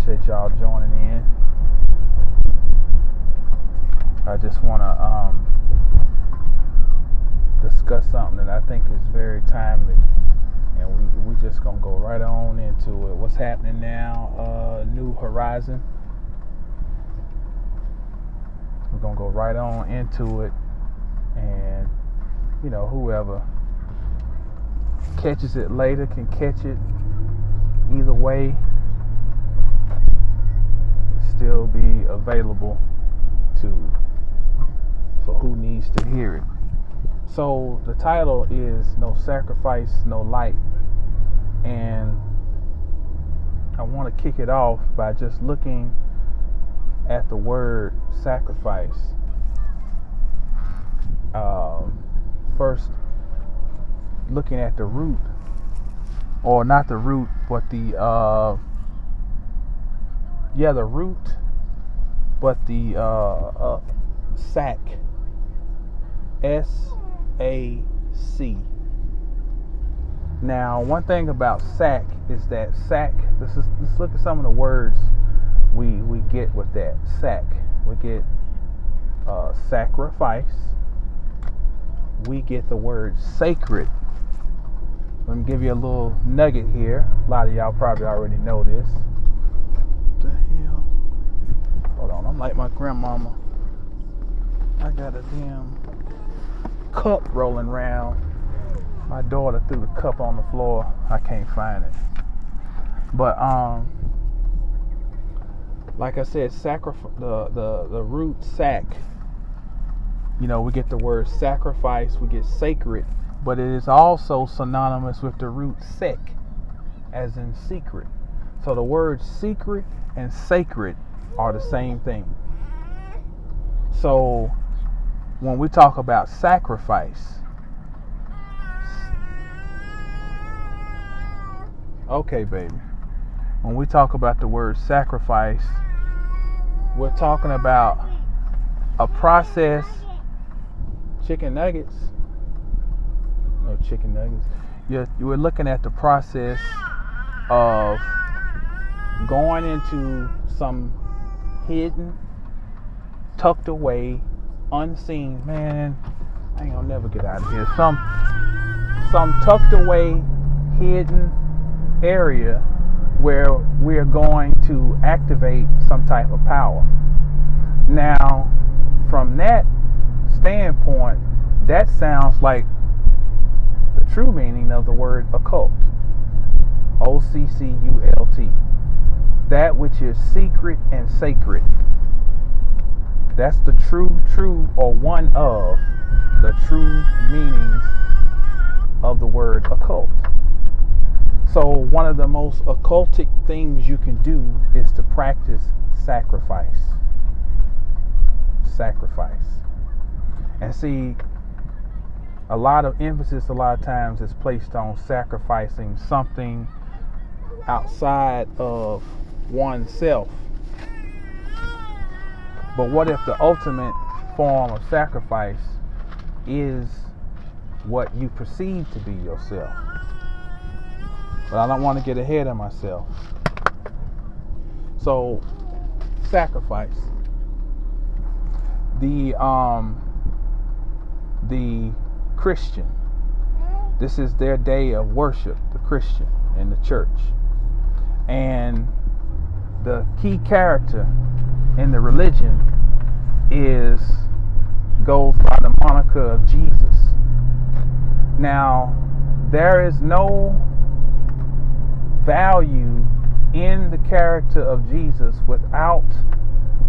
appreciate y'all joining in. I just want to discuss something that I think is very timely, and we just gonna go right on into it. What's happening now? New Horizon. We're gonna go right on into it, and whoever catches it later can catch it. Either way, still be available for who needs to hear it. So the title is No Sacrifice, No Light. And I want to kick it off by just looking at the word sacrifice. First, looking at the root, or not the root, but the root, but the sac, S-A-C. Now, one thing about sac is that sac. Let's look at some of the words we get with that sac. We get sacrifice. We get the word sacred. Let me give you a little nugget here. A lot of y'all probably already know this. What the hell? Hold on, I'm like my grandmama. I got a damn cup rolling around. My daughter threw the cup on the floor. I can't find it. But like I said, the root sac. We get the word sacrifice. We get sacred, but it is also synonymous with the root sec, as in secret. So the words secret and sacred are the same thing. So when we talk about sacrifice, okay, baby. When we talk about the word sacrifice, we're talking about a process. Chicken nuggets. No chicken nuggets. You were looking at the process of going into some hidden, tucked away, unseen. Man, I ain't gonna never get out of here. Some tucked away, hidden area where we're going to activate some type of power. Now, from that standpoint, that sounds like the true meaning of the word occult. O-C-C-U-L-T. That which is secret and sacred. That's the true, or one of the true meanings of the word occult. So one of the most occultic things you can do is to practice sacrifice. Sacrifice. And see, a lot of emphasis a lot of times is placed on sacrificing something outside of oneself. But what if the ultimate form of sacrifice is what you perceive to be yourself? But I don't want to get ahead of myself. So, sacrifice. The Christian. This is their day of worship, the Christian in the church. And the key character in the religion goes by the moniker of Jesus. Now, there is no value in the character of Jesus without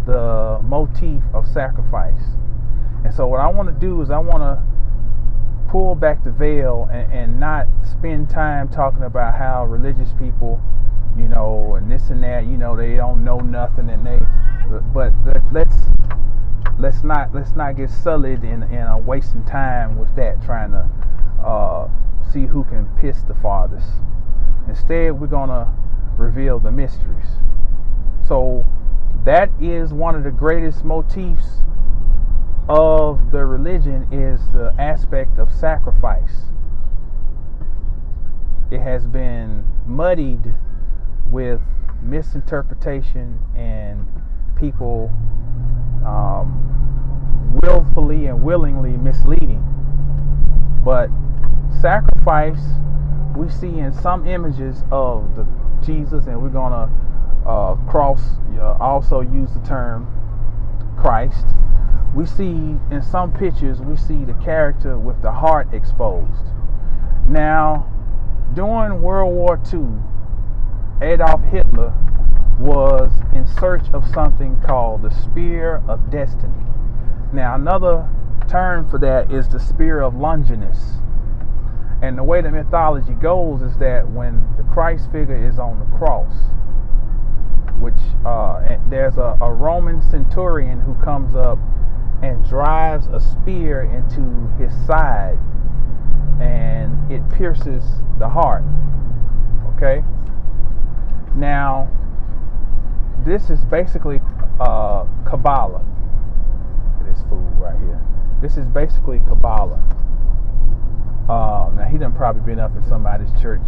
the motif of sacrifice. And so what I want to do is I want to pull back the veil and not spend time talking about how religious people, and this and that, they don't know nothing, but let's not get sullied and wasting time with that, trying to see who can piss the farthest. Instead, we're gonna reveal the mysteries. So that is one of the greatest motifs of the religion, is the aspect of sacrifice. It has been muddied with misinterpretation and people willfully and willingly misleading. But sacrifice, we see in some images of the Jesus, and we're gonna also use the term Christ. We see in some pictures, we see the character with the heart exposed. Now, during World War II, Adolf Hitler was in search of something called the Spear of Destiny. Now, another term for that is the Spear of Longinus. And the way the mythology goes is that when the Christ figure is on the cross, which there's a Roman centurion who comes up and drives a spear into his side, and it pierces the heart. Okay? Now, this is basically Kabbalah. This fool right here. This is basically Kabbalah. Now, he done probably been up in somebody's church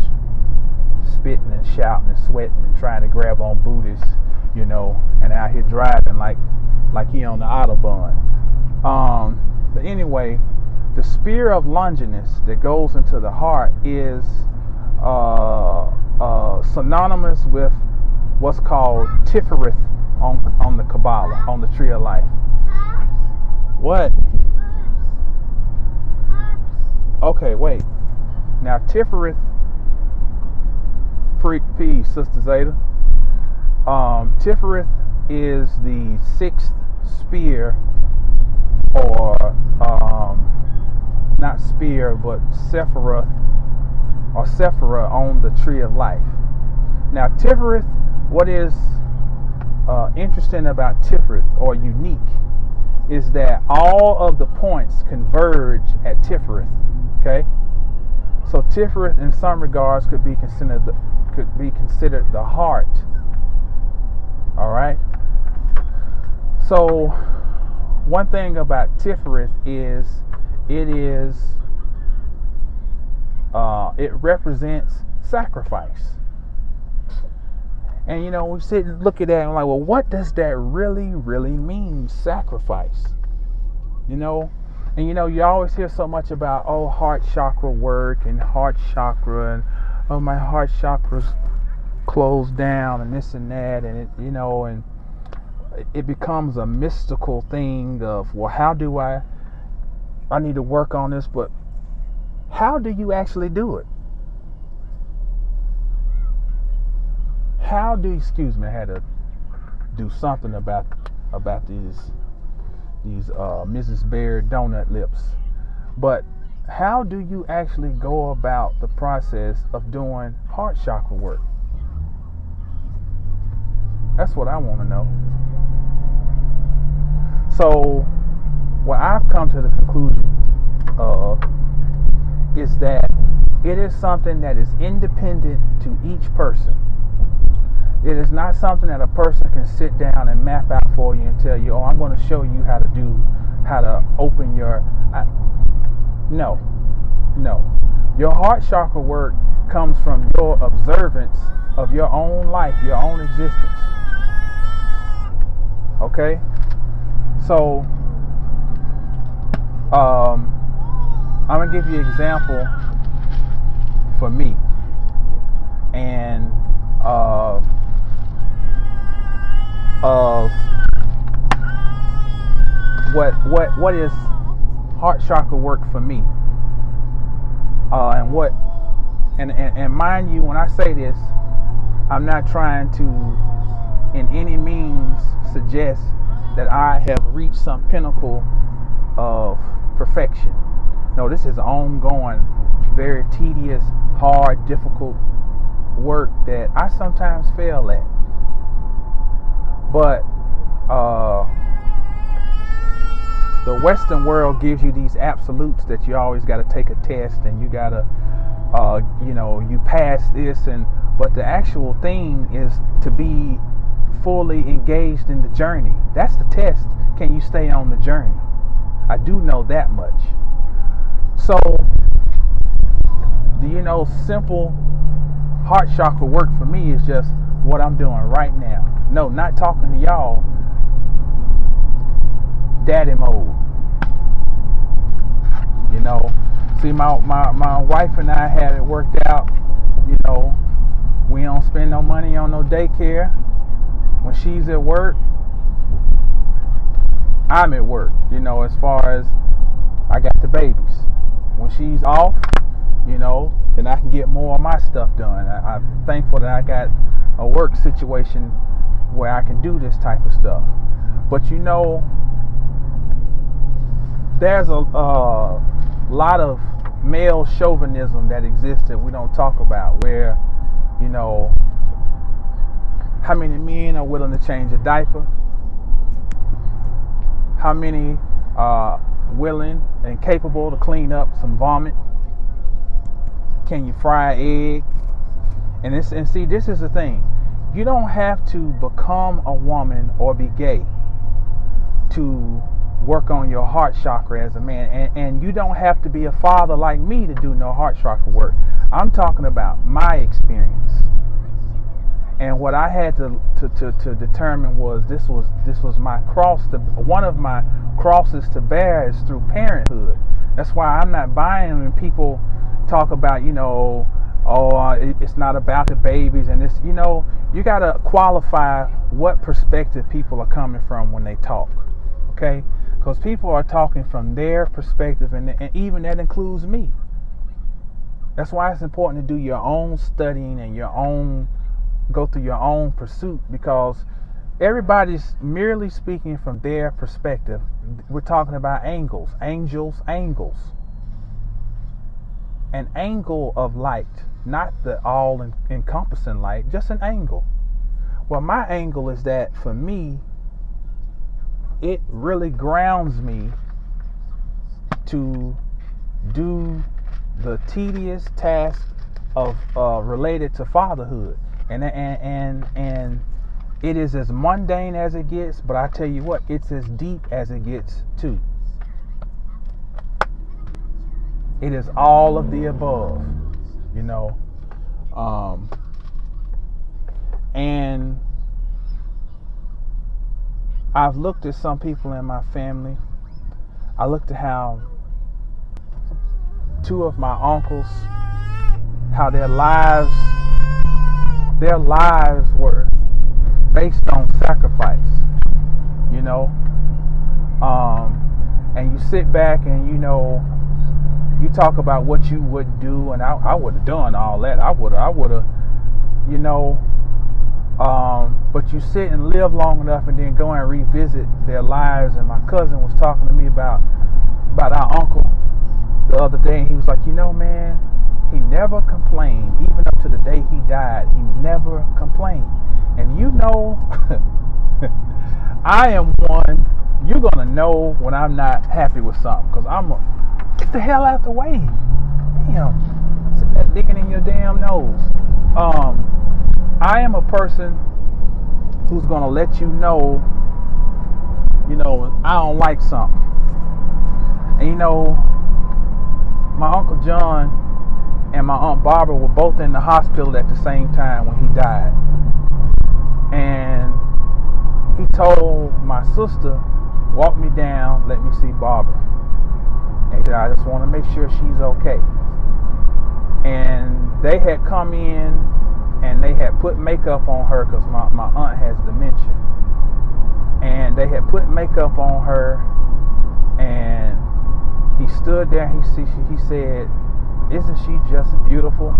spitting and shouting and sweating and trying to grab on booties, and out here driving like he on the Autobahn. But anyway, the Spear of Longinus that goes into the heart is synonymous with what's called Tifereth on the Kabbalah, on the Tree of Life. What? Okay, wait. Now, Tifereth, peace, Sister Zeta. Tifereth is the sixth spear, or not spear, but Sephiroth or Sephira on the Tree of Life. Now, Tifereth, what is interesting about Tifereth, or unique, is that all of the points converge at Tifereth. Okay, so Tifereth, in some regards, could be considered the heart. All right. So, one thing about Tifereth is it represents sacrifice. And we sit and look at that and like, well, what does that really mean, sacrifice? And you always hear so much about, heart chakra work and heart chakra, and my heart chakra's closed down and this and that, and it, and it becomes a mystical thing of, well, how do I need to work on this, but how do you actually do it? Excuse me, I had to do something about these Mrs. Bear donut lips. But how do you actually go about the process of doing heart chakra work? That's what I want to know. So, what I've come to the conclusion of is that it is something that is independent to each person. It is not something that a person can sit down and map out for you and tell you, I'm going to show you how to open your... No. Your heart chakra work comes from your observance of your own life, your own existence. Okay? So, I'm going to give you an example for me. And of what is heart chakra work for me, and mind you, when I say this, I'm not trying to in any means suggest that I have reached some pinnacle of perfection. No, this is ongoing, very tedious, hard, difficult work that I sometimes fail at. But the Western world gives you these absolutes that you always got to take a test and you got to, you pass this, but the actual thing is to be fully engaged in the journey. That's the test. Can you stay on the journey? I do know that much. So, simple heart chakra work for me is just what I'm doing right now. No, not talking to y'all. Daddy mode. You know, see, my wife and I have it worked out. You know, we don't spend no money on no daycare. When she's at work, I'm at work. You know, as far as I got the babies. When she's off, you know, then I can get more of my stuff done. I'm thankful that I got a work situation where I can do this type of stuff. But you know, there's a lot of male chauvinism that exists that we don't talk about, where, you know, how many men are willing to change a diaper? How many are willing and capable to clean up some vomit? Can you fry an egg? And see, this is the thing. You don't have to become a woman or be gay to work on your heart chakra as a man. And you don't have to be a father like me to do no heart chakra work. I'm talking about my experience. And what I had to determine was this was my cross. One of my crosses to bear is through parenthood. That's why I'm not buying when people talk about, you know, it's not about the babies and this. You know, you got to qualify what perspective people are coming from when they talk. Okay, because people are talking from their perspective, and even that includes me. That's why it's important to do your own studying and go through your own pursuit, because everybody's merely speaking from their perspective. We're talking about angles. An angle of light, not the all-encompassing light, just an angle. Well, my angle is that for me, it really grounds me to do the tedious task of related to fatherhood. And it is as mundane as it gets, but I tell you what, it's as deep as it gets too. It is all of the above, you know. And I've looked at some people in my family. I looked at how two of my uncles, how their lives were based on sacrifice, you know. And you sit back and, you know, you talk about what you would do, and I would have done all that. I would have, you know. But you sit and live long enough and then go and revisit their lives. And my cousin was talking to me about our uncle the other day, and he was like, you know, man, he never complained. Even up to the day he died, he never complained. And you know, I am one, you're going to know when I'm not happy with something, because I'm going to get the hell out the way. Damn, sitting there digging in your damn nose. I am a person who's going to let you know, I don't like something. And, you know, my Uncle John and my Aunt Barbara were both in the hospital at the same time when he died. And he told my sister, walk me down, let me see Barbara. And he said, I just want to make sure she's okay. And they had come in and they had put makeup on her, because my aunt has dementia. And they had put makeup on her, and he stood there and he said, isn't she just beautiful?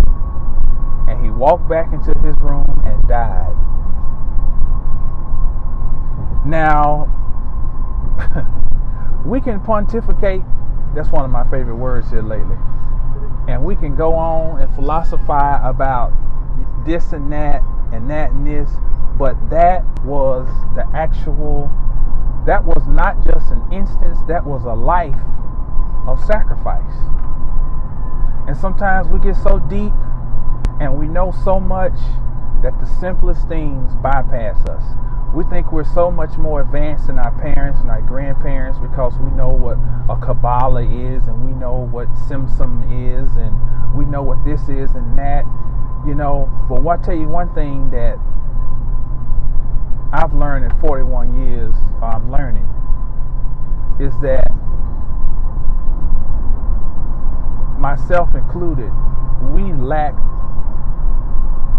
And he walked back into his room and died. Now, we can pontificate. That's one of my favorite words here lately. And we can go on and philosophize about this and that and that and this, but that was not just an instance, that was a life of sacrifice. And sometimes we get so deep and we know so much that the simplest things bypass us. We think we're so much more advanced than our parents and our grandparents because we know what a Kabbalah is, and we know what Simsum is, and we know what this is and that, you know. But I'll tell you one thing that I've learned in 41 years, I'm learning, is that, myself included, we lack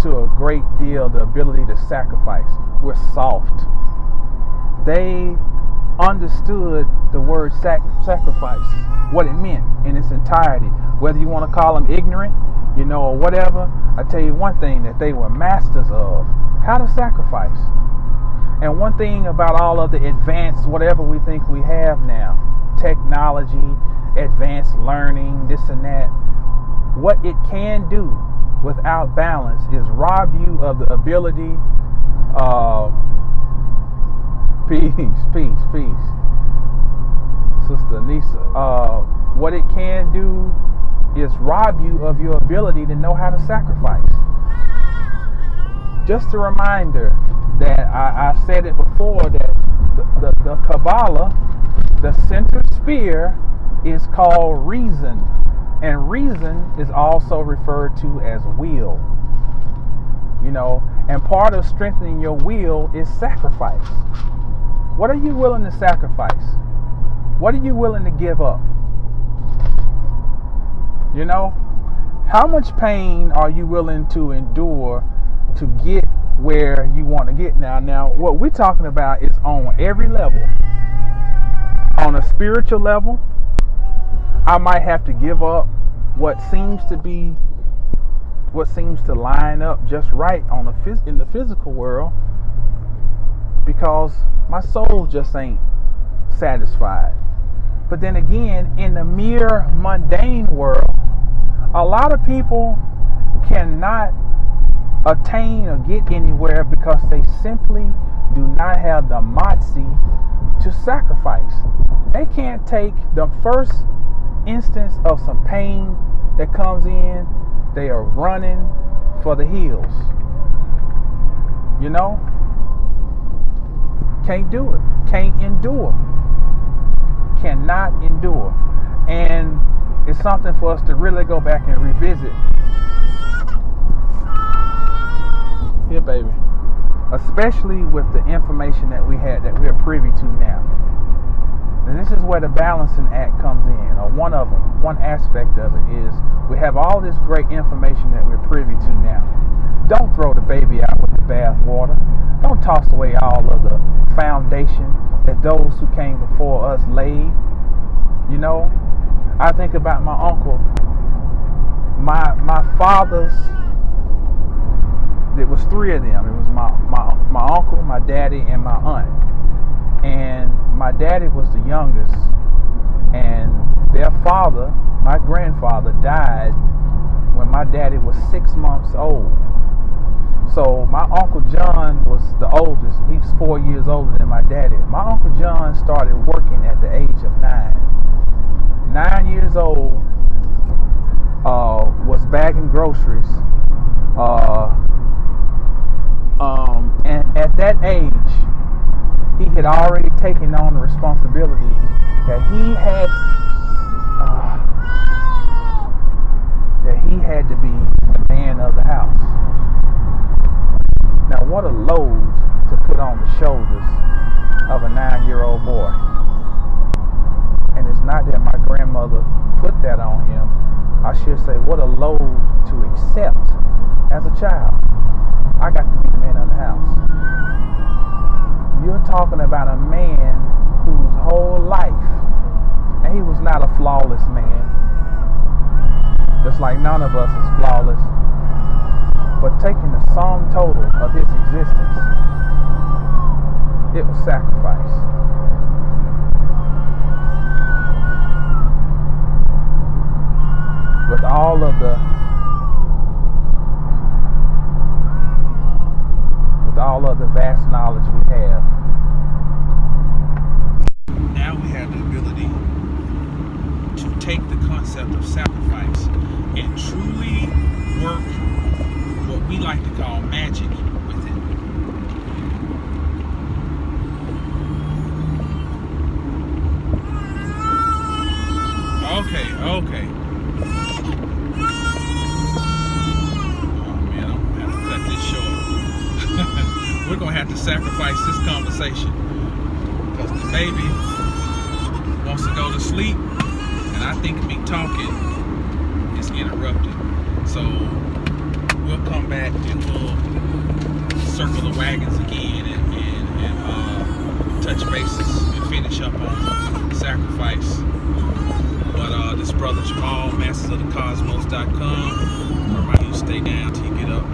to a great deal the ability to sacrifice. We're soft. They understood the word sacrifice, what it meant in its entirety. Whether you want to call them ignorant, or whatever, I tell you one thing that they were masters of: how to sacrifice. And one thing about all of the advanced, whatever we think we have now, technology, advanced learning, this and that, what it can do without balance is rob you of the ability, peace, Sister Nisa, what it can do is rob you of your ability to know how to sacrifice. Just a reminder that I've said it before, that the Kabbalah, the center sphere, is called reason. And reason is also referred to as will. And part of strengthening your will is sacrifice. What are you willing to sacrifice? What are you willing to give up? How much pain are you willing to endure to get where you want to get now? Now, what we're talking about is on every level. On a spiritual level, I might have to give up what seems to line up just right in the physical world, because my soul just ain't satisfied. But then again, in the mere mundane world, a lot of people cannot attain or get anywhere because they simply do not have the moxie to sacrifice. They can't take the first instance of some pain that comes in. They are running for the hills. Can't do it. Can't endure. Cannot endure. And it's something for us to really go back and revisit. Here, baby. Especially with the information that we're privy to now. And this is where the balancing act comes in, or one of them. One aspect of it is we have all this great information that we're privy to now. Don't throw the baby out with the bathwater. Don't toss away all of the foundation that those who came before us laid. I think about my uncle. My father's, there was three of them. It was my uncle, my daddy, and my aunt. And my daddy was the youngest, and their father, my grandfather, died when my daddy was 6 months old. So my Uncle John was the oldest. He was 4 years older than my daddy. My Uncle John started working at the age of 9. 9 years old, was bagging groceries. And at that age, he had already taken on the responsibility that he had to be the man of the house. Now, what a load to put on the shoulders of a 9-year-old boy. And it's not that my grandmother put that on him. I should say, what a load to accept as a child. I got to be the man of the house. You're talking about a man whose whole life, and he was not a flawless man, just like none of us is flawless, but taking the sum total of his existence, it was sacrifice. With all of the vast knowledge we have, now we have the ability to take the concept of sacrifice and truly work what we like to call magic with it. Okay. Oh man, I'm gonna have to cut this short. We're gonna have to sacrifice conversation. Because the baby wants to go to sleep, and I think me talking is interrupted. So we'll come back and we'll circle the wagons again and touch bases and finish up on sacrifice. But this brother Jamal, mastersofthecosmos.com, remind you to stay down till you get up.